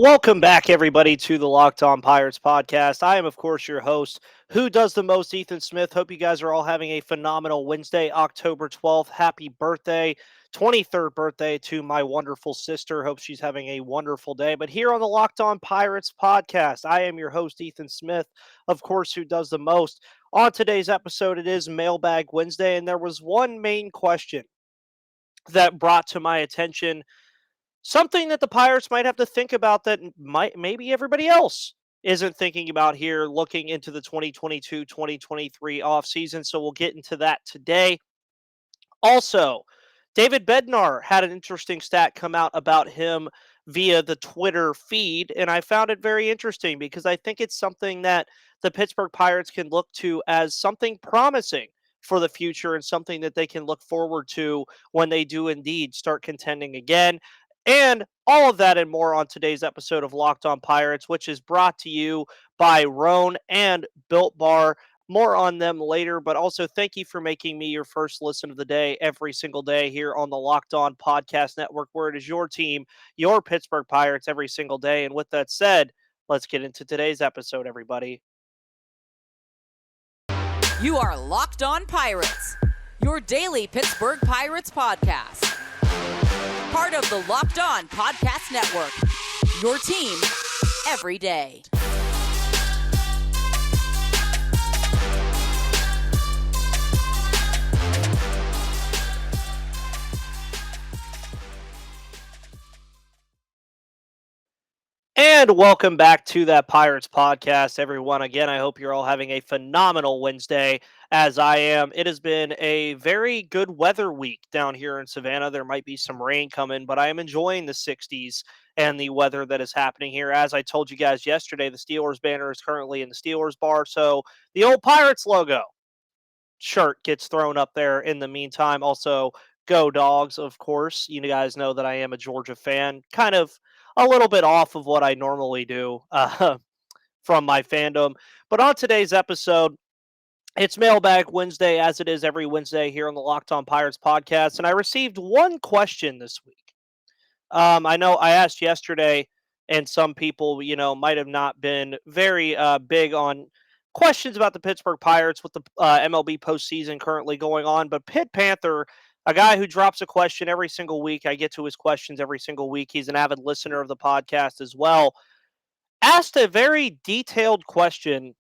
Welcome back, everybody, to the Locked On Pirates podcast. I am, of course, your host, Who Does the Most, Ethan Smith. Hope you guys are all having a phenomenal Wednesday, October 12th. Happy birthday, 23rd birthday to my wonderful sister. Hope she's having a wonderful day. But here on the Locked On Pirates podcast, I am your host, Ethan Smith, of course, Who Does the Most. On today's episode, it is Mailbag Wednesday, and there was one main question that brought to my attention something that the Pirates might have to think about that might maybe everybody else isn't thinking about here looking into the 2022-2023 offseason. So we'll get into that today. Also, David Bednar had an interesting stat come out about him via the Twitter feed, and I found it very interesting because I think it's something that the Pittsburgh Pirates can look to as something promising for the future and something that they can look forward to when they do indeed start contending again. And all of that and more on today's episode of Locked On Pirates, which is brought to you by Roan and Built Bar. More on them later, but also thank you for making me your first listen of the day every single day here on the Locked On Podcast Network, where it is your team, your Pittsburgh Pirates, every single day. And with that said, let's get into today's episode, everybody. You are Locked On Pirates, your daily Pittsburgh Pirates podcast. Part of the Locked On Podcast Network, your team every day. And welcome back to that Pirates podcast, everyone. Again, I hope you're all having a phenomenal Wednesday, as I am. It has been a very good weather week down here in Savannah. There might be some rain coming, but I am enjoying the 60s and the weather that is happening here. As I told you guys yesterday, the Steelers banner is currently in the Steelers bar, so the old Pirates logo shirt gets thrown up there in the meantime. Also, go Dogs, of course. You guys know that I am a Georgia fan, kind of a little bit off of what I normally do from my fandom. But on today's episode, it's Mailbag Wednesday, as it is every Wednesday here on the Locked On Pirates podcast. And I received one question this week. I know I asked yesterday, and some people, might have not been very big on questions about the Pittsburgh Pirates with the MLB postseason currently going on. But Pitt Panther, a guy who drops a question every single week, I get to his questions every single week. He's an avid listener of the podcast as well. Asked a very detailed question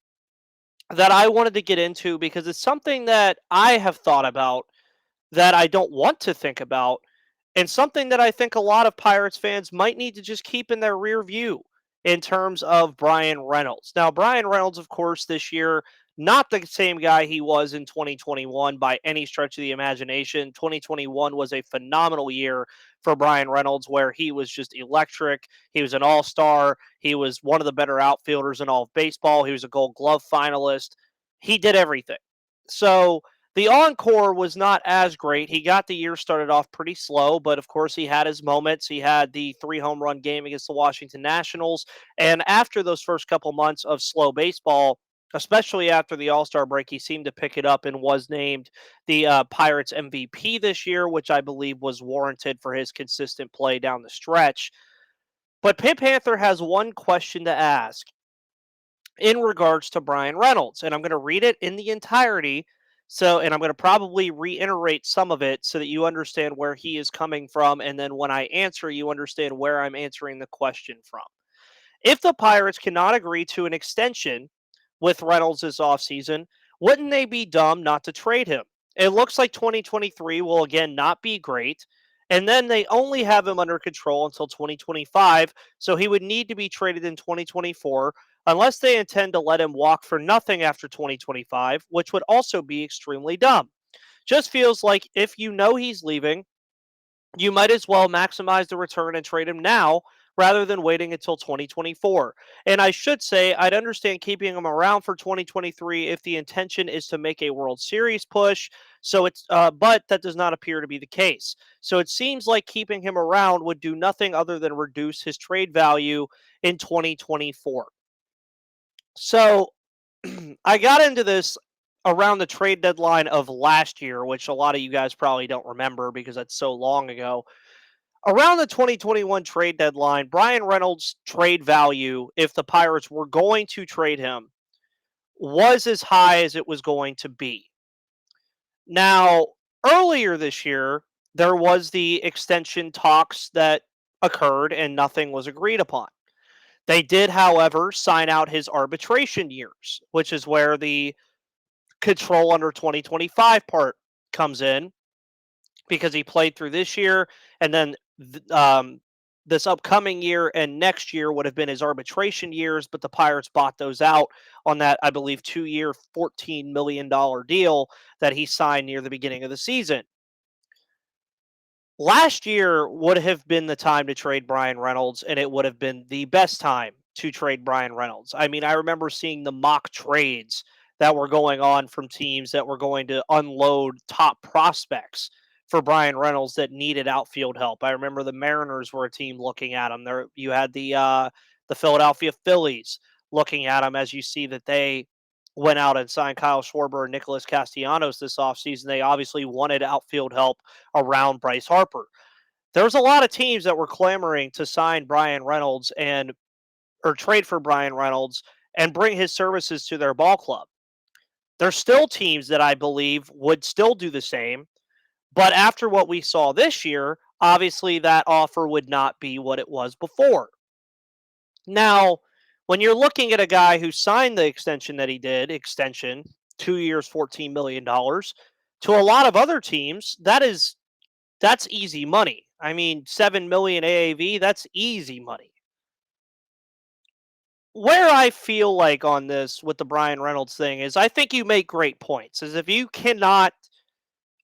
that I wanted to get into because it's something that I have thought about that I don't want to think about, and something that I think a lot of Pirates fans might need to just keep in their rear view in terms of Bryan Reynolds. Now, Bryan Reynolds, of course, this year, not the same guy he was in 2021 by any stretch of the imagination. 2021 was a phenomenal year for Bryan Reynolds where he was just electric. He was an all-star. He was one of the better outfielders in all of baseball. He was a Gold Glove finalist. He did everything. So, the encore was not as great. He got the year started off pretty slow, but of course he had his moments. He had the 3 home run game against the Washington Nationals. And after those first couple months of slow baseball, especially after the All-Star break, he seemed to pick it up and was named the Pirates MVP this year, which I believe was warranted for his consistent play down the stretch. But Pitt Panther has one question to ask in regards to Bryan Reynolds, and I'm going to read it in the entirety. And I'm going to probably reiterate some of it so that you understand where he is coming from. And then when I answer, you understand where I'm answering the question from. If the Pirates cannot agree to an extension with Reynolds this offseason, wouldn't they be dumb not to trade him? It looks like 2023 will again not be great. And then they only have him under control until 2025. So he would need to be traded in 2024 unless they intend to let him walk for nothing after 2025, which would also be extremely dumb. Just feels like if you know he's leaving, you might as well maximize the return and trade him now rather than waiting until 2024. And I should say, I'd understand keeping him around for 2023 if the intention is to make a World Series push. But that does not appear to be the case. So it seems like keeping him around would do nothing other than reduce his trade value in 2024. So I got into this around the trade deadline of last year, which a lot of you guys probably don't remember because that's so long ago. Around the 2021 trade deadline, Bryan Reynolds' trade value, if the Pirates were going to trade him, was as high as it was going to be. Now, earlier this year, there was the extension talks that occurred and nothing was agreed upon. They did, however, sign out his arbitration years, which is where the control under 2025 part comes in because he played through this year and then this upcoming year and next year would have been his arbitration years, but the Pirates bought those out on that, I believe, 2 year, $14 million deal that he signed near the beginning of the season. Last year would have been the time to trade Bryan Reynolds, and it would have been the best time to trade Bryan Reynolds. I mean, I remember seeing the mock trades that were going on from teams that were going to unload top prospects for Bryan Reynolds that needed outfield help. I remember the Mariners were a team looking at him. There, you had the Philadelphia Phillies looking at him as you see that they went out and signed Kyle Schwarber and Nicholas Castellanos this offseason. They obviously wanted outfield help around Bryce Harper. There's a lot of teams that were clamoring to sign Bryan Reynolds and or trade for Bryan Reynolds and bring his services to their ball club. There's still teams that I believe would still do the same, but after what we saw this year, obviously that offer would not be what it was before. Now, when you're looking at a guy who signed the extension that he did, 2 years, $14 million, to a lot of other teams, that's easy money. I mean, 7 million AAV, that's easy money. Where I feel like on this with the Bryan Reynolds thing is I think you make great points. Is if you cannot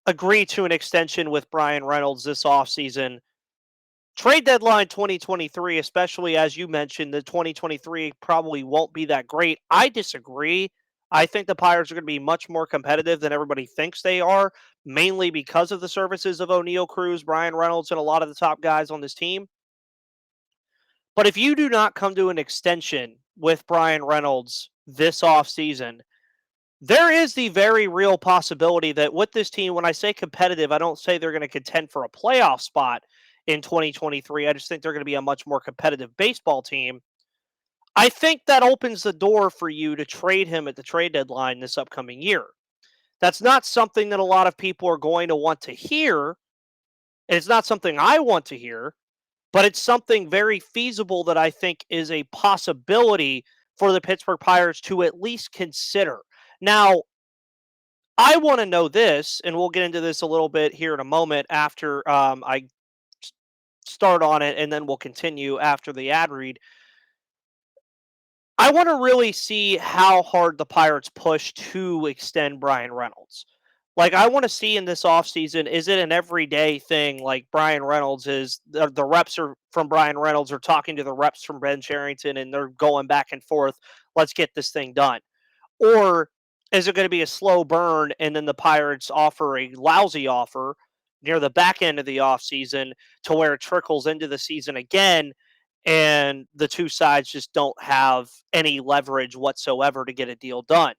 agree to an extension with Bryan Reynolds this offseason, trade deadline 2023, especially as you mentioned, the 2023 probably won't be that great. I disagree. I think the Pirates are going to be much more competitive than everybody thinks they are, mainly because of the services of O'Neal Cruz, Bryan Reynolds, and a lot of the top guys on this team. But if you do not come to an extension with Bryan Reynolds this offseason, there is the very real possibility that with this team, when I say competitive, I don't say they're going to contend for a playoff spot in 2023. I just think they're going to be a much more competitive baseball team. I think that opens the door for you to trade him at the trade deadline this upcoming year. That's not something that a lot of people are going to want to hear. It's not something I want to hear, but it's something very feasible that I think is a possibility for the Pittsburgh Pirates to at least consider. Now, I want to know this, and we'll get into this a little bit here in a moment after I start on it, and then we'll continue after the ad read. I want to really see how hard the Pirates push to extend Bryan Reynolds. Like, I want to see in this offseason, is it an everyday thing like Bryan Reynolds is, the reps are from Bryan Reynolds are talking to the reps from Ben Cherington, and they're going back and forth. Let's get this thing done. Or is it going to be a slow burn and then the Pirates offer a lousy offer near the back end of the offseason to where it trickles into the season again and the two sides just don't have any leverage whatsoever to get a deal done?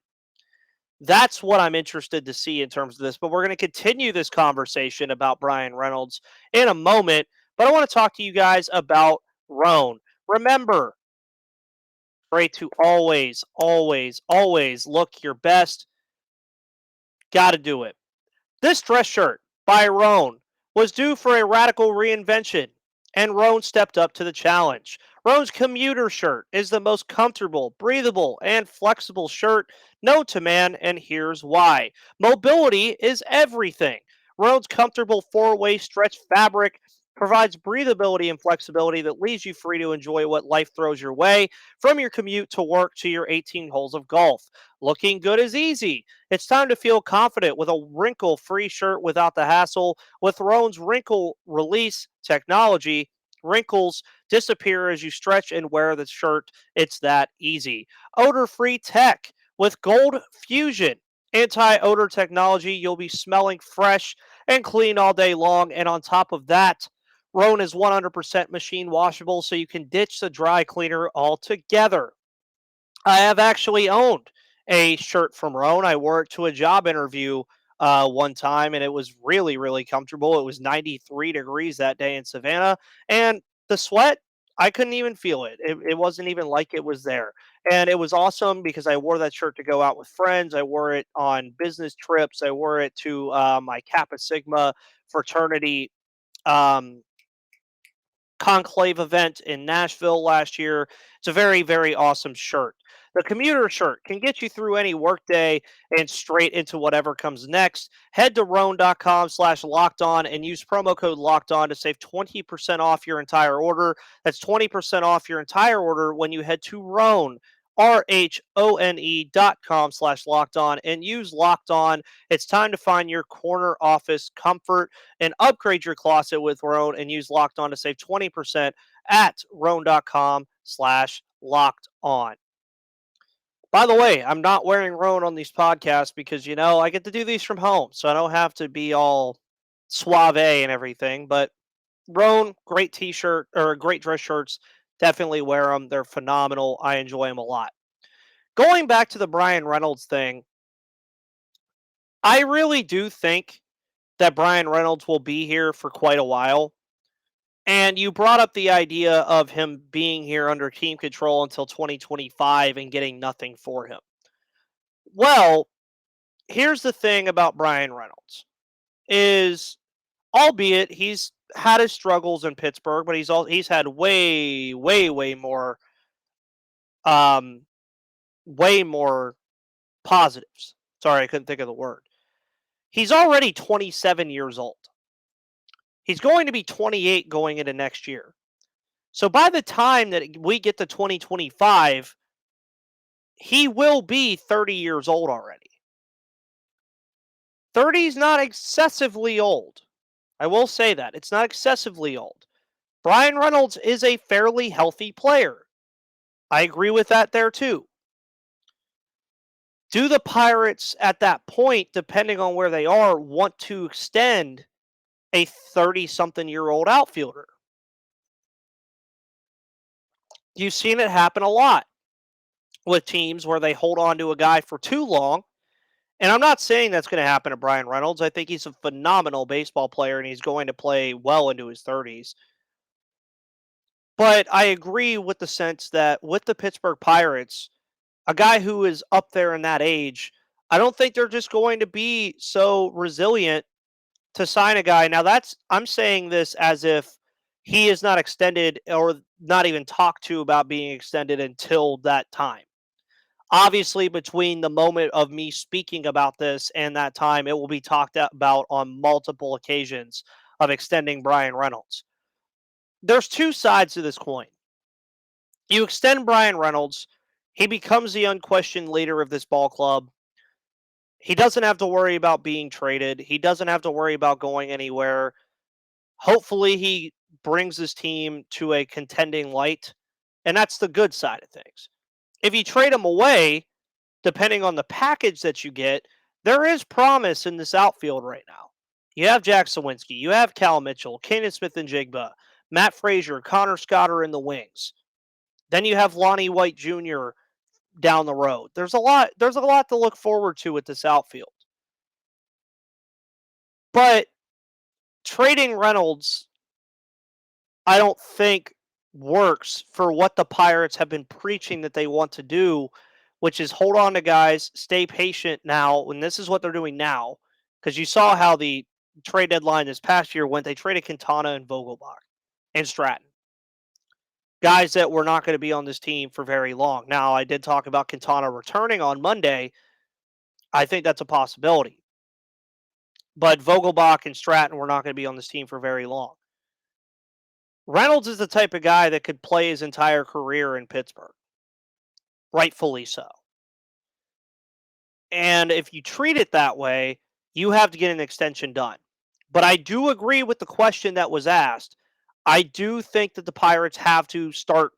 That's what I'm interested to see in terms of this. But we're going to continue this conversation about Bryan Reynolds in a moment. But I want to talk to you guys about Roan. Remember, pray to always, always, always look your best. Got to do it. This dress shirt by Roan was due for a radical reinvention, and Roan stepped up to the challenge. Roan's commuter shirt is the most comfortable, breathable, and flexible shirt known to man, and here's why. Mobility is everything. Roan's comfortable four-way stretch fabric provides breathability and flexibility that leaves you free to enjoy what life throws your way, from your commute to work to your 18 holes of golf. Looking good is easy. It's time to feel confident with a wrinkle-free shirt without the hassle. With Roan's wrinkle release technology, wrinkles disappear as you stretch and wear the shirt. It's that easy. Odor-free tech with Gold Fusion anti-odor technology. You'll be smelling fresh and clean all day long. And on top of that, Roan is 100% machine washable, so you can ditch the dry cleaner altogether. I have actually owned a shirt from Roan. I wore it to a job interview one time, and it was really, really comfortable. It was 93 degrees that day in Savannah, and the sweat, I couldn't even feel it. It wasn't even like it was there. And it was awesome because I wore that shirt to go out with friends. I wore it on business trips. I wore it to my Kappa Sigma fraternity um, conclave event in Nashville last year. It's a very, very awesome shirt. The commuter shirt can get you through any workday and straight into whatever comes next. Head to roan.com/locked on and use promo code locked on to save 20% off your entire order. That's 20% off your entire order when you head to Roan. RHONE.com/locked on and use locked on. It's time to find your corner office comfort and upgrade your closet with Roan and use locked on to save 20% at roan.com/locked on. By the way, I'm not wearing Roan on these podcasts because, I get to do these from home, so I don't have to be all suave and everything. But Roan, great t shirt or great dress shirts. Definitely wear them. They're phenomenal. I enjoy them a lot. Going back to the Bryan Reynolds thing, I really do think that Bryan Reynolds will be here for quite a while. And you brought up the idea of him being here under team control until 2025 and getting nothing for him. Well, here's the thing about Bryan Reynolds is, albeit he's had his struggles in Pittsburgh, but he's had way, way, um way more positives. Sorry, I couldn't think of the word. He's already 27 years old. He's going to be 28 going into next year. So by the time that we get to 2025, he will be 30 years old already. 30 is not excessively old. I will say that. It's not excessively old. Bryan Reynolds is a fairly healthy player. I agree with that there too. Do the Pirates at that point, depending on where they are, want to extend a 30-something-year-old outfielder? You've seen it happen a lot with teams where they hold on to a guy for too long. And I'm not saying that's going to happen to Bryan Reynolds. I think he's a phenomenal baseball player and he's going to play well into his 30s. But I agree with the sense that with the Pittsburgh Pirates, a guy who is up there in that age, I don't think they're just going to be so resilient to sign a guy. Now, I'm saying this as if he is not extended or not even talked to about being extended until that time. Obviously, between the moment of me speaking about this and that time, it will be talked about on multiple occasions of extending Bryan Reynolds. There's two sides to this coin. You extend Bryan Reynolds, he becomes the unquestioned leader of this ball club. He doesn't have to worry about being traded. He doesn't have to worry about going anywhere. Hopefully, he brings his team to a contending light, and that's the good side of things. If you trade him away, depending on the package that you get, there is promise in this outfield right now. You have Jack Sawinski, you have Cal Mitchell, Kanan Smith and Jigba, Matt Frazier, Connor Scott are in the wings. Then you have Lonnie White Jr. down the road. There's a lot to look forward to with this outfield. But trading Reynolds, I don't think works for what the Pirates have been preaching that they want to do, which is hold on to guys, stay patient now, and this is what they're doing now. Because you saw how the trade deadline this past year went. They traded Quintana and Vogelbach and Stratton. Guys that were not going to be on this team for very long. Now, I did talk about Quintana returning on Monday. I think that's a possibility. But Vogelbach and Stratton were not going to be on this team for very long. Reynolds is the type of guy that could play his entire career in Pittsburgh. Rightfully so. And if you treat it that way, you have to get an extension done. But I do agree with the question that was asked. I do think that the Pirates have to start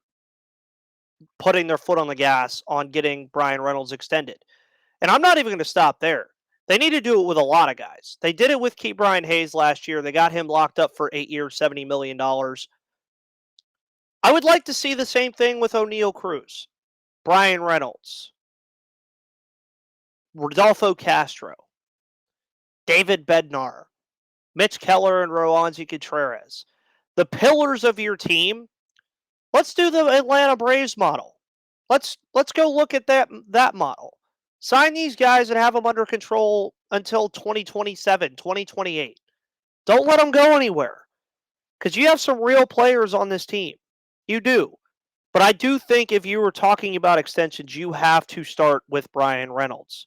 putting their foot on the gas on getting Bryan Reynolds extended. And I'm not even going to stop there. They need to do it with a lot of guys. They did it with Brian Hayes last year. They got him locked up for 8 years, $70 million. I would like to see the same thing with O'Neal Cruz, Bryan Reynolds, Rodolfo Castro. David Bednar, Mitch Keller, and Roansy Contreras. The pillars of your team. Let's do the Atlanta Braves model. Let's go look at that model. Sign these guys and have them under control until 2027, 2028. Don't let them go anywhere because you have some real players on this team. You do. But I do think if you were talking about extensions, you have to start with Bryan Reynolds.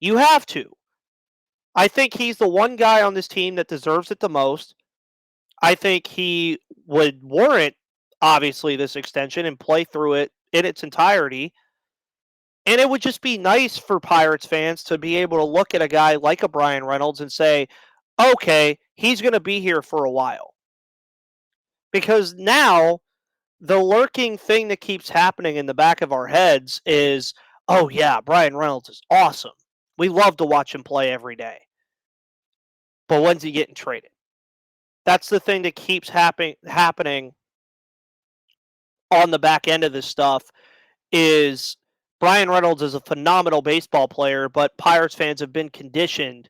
You have to. I think he's the one guy on this team that deserves it the most. I think he would warrant, obviously, this extension and play through it in its entirety. And it would just be nice for Pirates fans to be able to look at a guy like a Bryan Reynolds and say, okay, he's going to be here for a while. Because now the lurking thing that keeps happening in the back of our heads is, oh, yeah, Bryan Reynolds is awesome. We love to watch him play every day. But when's he getting traded? That's the thing that keeps happening on the back end of this stuff is Bryan Reynolds is a phenomenal baseball player, but Pirates fans have been conditioned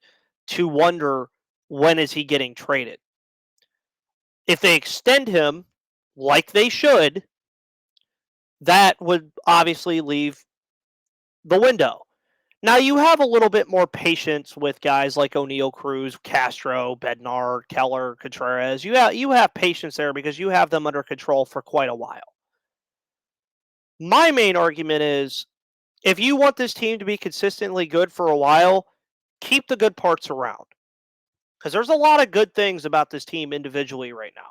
to wonder when is he getting traded. If they extend him like they should, that would obviously leave the window. Now you have a little bit more patience with guys like O'Neill, Cruz, Castro, Bednar, Keller, Contreras. You have patience there because you have them under control for quite a while. My main argument is if you want this team to be consistently good for a while, keep the good parts around. Because there's a lot of good things about this team individually right now.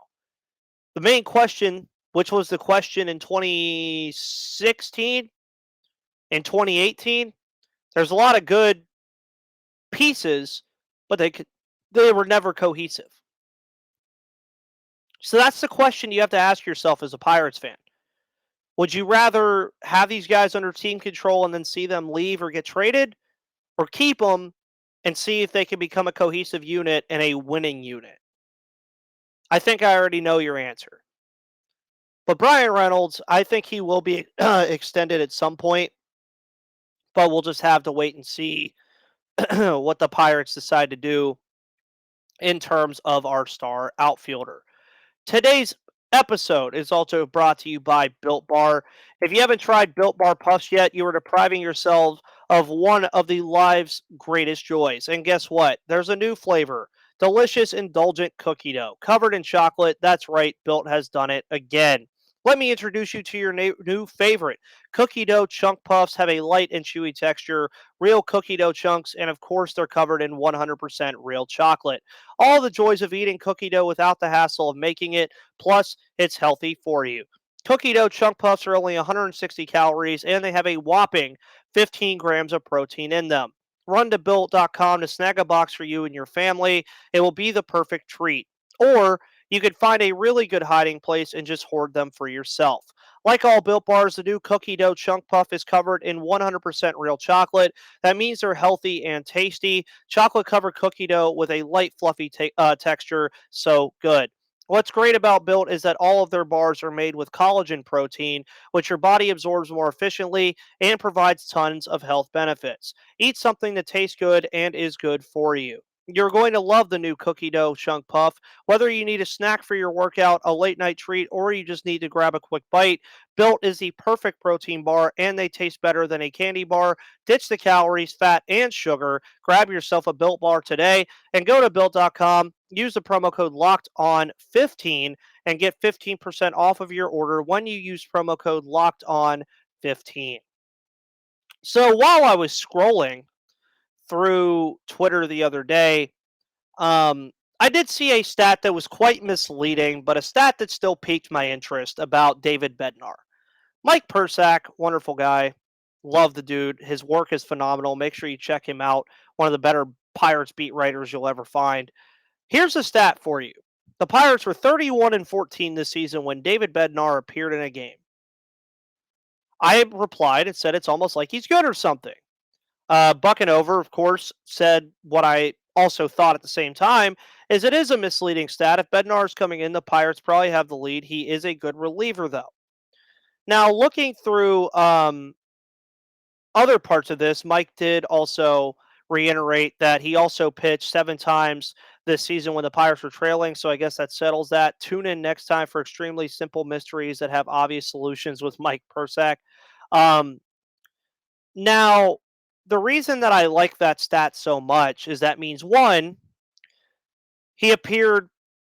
The main question, which was the question in 2016 and 2018, there's a lot of good pieces, but they were never cohesive. So that's the question you have to ask yourself as a Pirates fan. Would you rather have these guys under team control and then see them leave or get traded, or keep them and see if they can become a cohesive unit and a winning unit? I think I already know your answer. But Bryan Reynolds, I think he will be extended at some point, but we'll just have to wait and see what the Pirates decide to do in terms of our star outfielder. Today's episode is also brought to you by Built Bar. If you haven't tried Built Bar Puffs yet, you are depriving yourself of one of the life's greatest joys. And guess what? There's a new flavor. Delicious, indulgent cookie dough. Covered in chocolate. That's right, Built has done it again. Let me introduce you to your new favorite. Cookie dough chunk puffs have a light and chewy texture, real cookie dough chunks, and of course, they're covered in 100% real chocolate. All the joys of eating cookie dough without the hassle of making it, plus it's healthy for you. Cookie dough chunk puffs are only 160 calories, and they have a whopping 15 grams of protein in them. Run to built.com to snag a box for you and your family. It will be the perfect treat. Or you could find a really good hiding place and just hoard them for yourself. Like all Built Bars, the new cookie dough chunk puff is covered in 100% real chocolate. That means they're healthy and tasty. Chocolate covered cookie dough with a light, fluffy texture. So good. What's great about Built is that all of their bars are made with collagen protein, which your body absorbs more efficiently and provides tons of health benefits. Eat something that tastes good and is good for you. You're going to love the new cookie dough chunk puff. Whether you need a snack for your workout, a late night treat, or you just need to grab a quick bite, Built is the perfect protein bar and they taste better than a candy bar. Ditch the calories, fat, and sugar. Grab yourself a Built bar today and go to built.com. Use the promo code LOCKEDON15 and get 15% off of your order when you use promo code LOCKEDON15. So while I was scrolling through Twitter the other day, um, I did see a stat that was quite misleading, but a stat that still piqued my interest about David Bednar. Mike Persak, wonderful guy. Love the dude. His work is phenomenal. Make sure you check him out. One of the better Pirates beat writers you'll ever find. Here's a stat for you. The Pirates were 31-14 this season when David Bednar appeared in a game. I replied and said it's almost like he's good or something. Buck and Over, of course, said what I also thought at the same time, is it is a misleading stat. If Bednar is coming in, the Pirates probably have the lead. He is a good reliever, though. Now, looking through other parts of this, Mike did also reiterate that he also pitched 7 times this season when the Pirates were trailing, so I guess that settles that. Tune in next time for extremely simple mysteries that have obvious solutions with Mike Persak. Um, Now, the reason that I like that stat so much is that means one, he appeared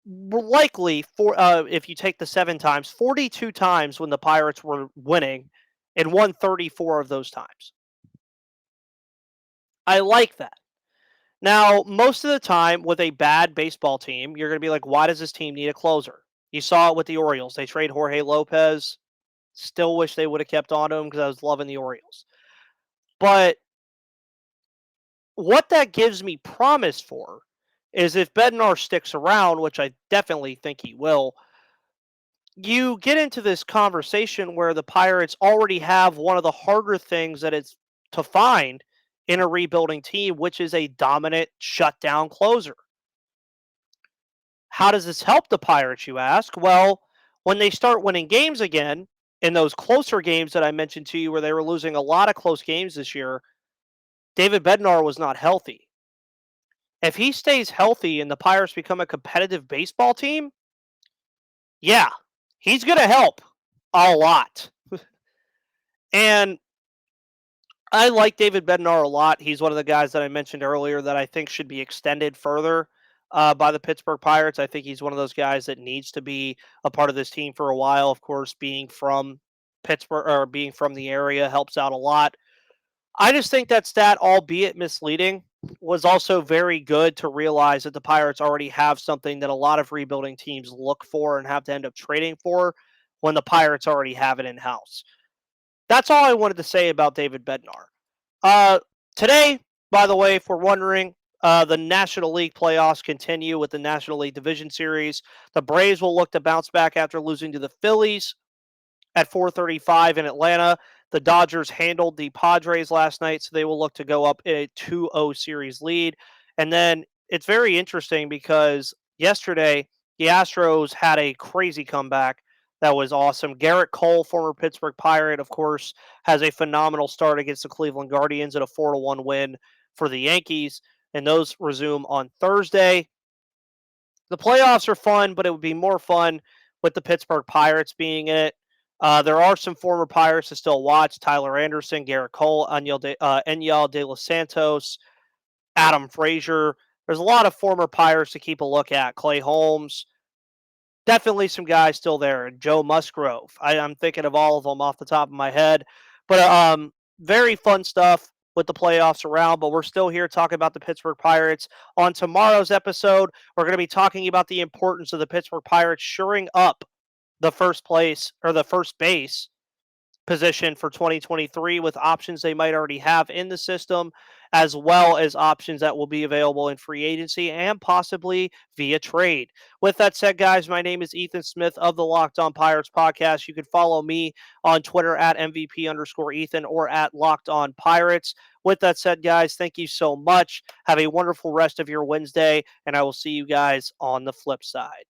likely for if you take the 7 times, 42 times when the Pirates were winning and won 34 of those times. I like that. Now, most of the time with a bad baseball team, you're going to be like, why does this team need a closer? You saw it with the Orioles. They trade Jorge Lopez. Still wish they would have kept on to him because I was loving the Orioles. But what that gives me promise for is if Bednar sticks around, which I definitely think he will, you get into this conversation where the Pirates already have one of the harder things that it's to find in a rebuilding team, which is a dominant shutdown closer. How does this help the Pirates, you ask? Well, when they start winning games again, in those closer games that I mentioned to you where they were losing a lot of close games this year, David Bednar was not healthy. If he stays healthy and the Pirates become a competitive baseball team, yeah, he's going to help a lot. And I like David Bednar a lot. He's one of the guys that I mentioned earlier that I think should be extended further by the Pittsburgh Pirates. I think he's one of those guys that needs to be a part of this team for a while. Of course, being from Pittsburgh or being from the area helps out a lot. I just think that stat, albeit misleading, was also very good to realize that the Pirates already have something that a lot of rebuilding teams look for and have to end up trading for when the Pirates already have it in house. That's all I wanted to say about David Bednar. Uh, Today, by the way, if we're wondering, the National League playoffs continue with the National League Division Series. The Braves will look to bounce back after losing to the Phillies at 4:35 in Atlanta. The Dodgers handled the Padres last night, so they will look to go up a 2-0 series lead. And then it's very interesting because yesterday the Astros had a crazy comeback that was awesome. Garrett Cole, former Pittsburgh Pirate, of course, has a phenomenal start against the Cleveland Guardians at a 4-1 win for the Yankees, and those resume on Thursday. The playoffs are fun, but it would be more fun with the Pittsburgh Pirates being in it. There are some former Pirates to still watch: Tyler Anderson, Garrett Cole, Enyel De Los Santos, Adam Frazier. There's a lot of former Pirates to keep a look at. Clay Holmes, definitely some guys still there. Joe Musgrove. I'm thinking of all of them off the top of my head. But very fun stuff with the playoffs around. But we're still here talking about the Pittsburgh Pirates. On tomorrow's episode, we're going to be talking about the importance of the Pittsburgh Pirates shoring up the first place or the first base position for 2023 with options they might already have in the system, as well as options that will be available in free agency and possibly via trade. With that said, guys, my name is Ethan Smith of the Locked On Pirates podcast. You can follow me on Twitter at MVP_Ethan or at Locked On Pirates. With that said, guys, thank you so much. Have a wonderful rest of your Wednesday, and I will see you guys on the flip side.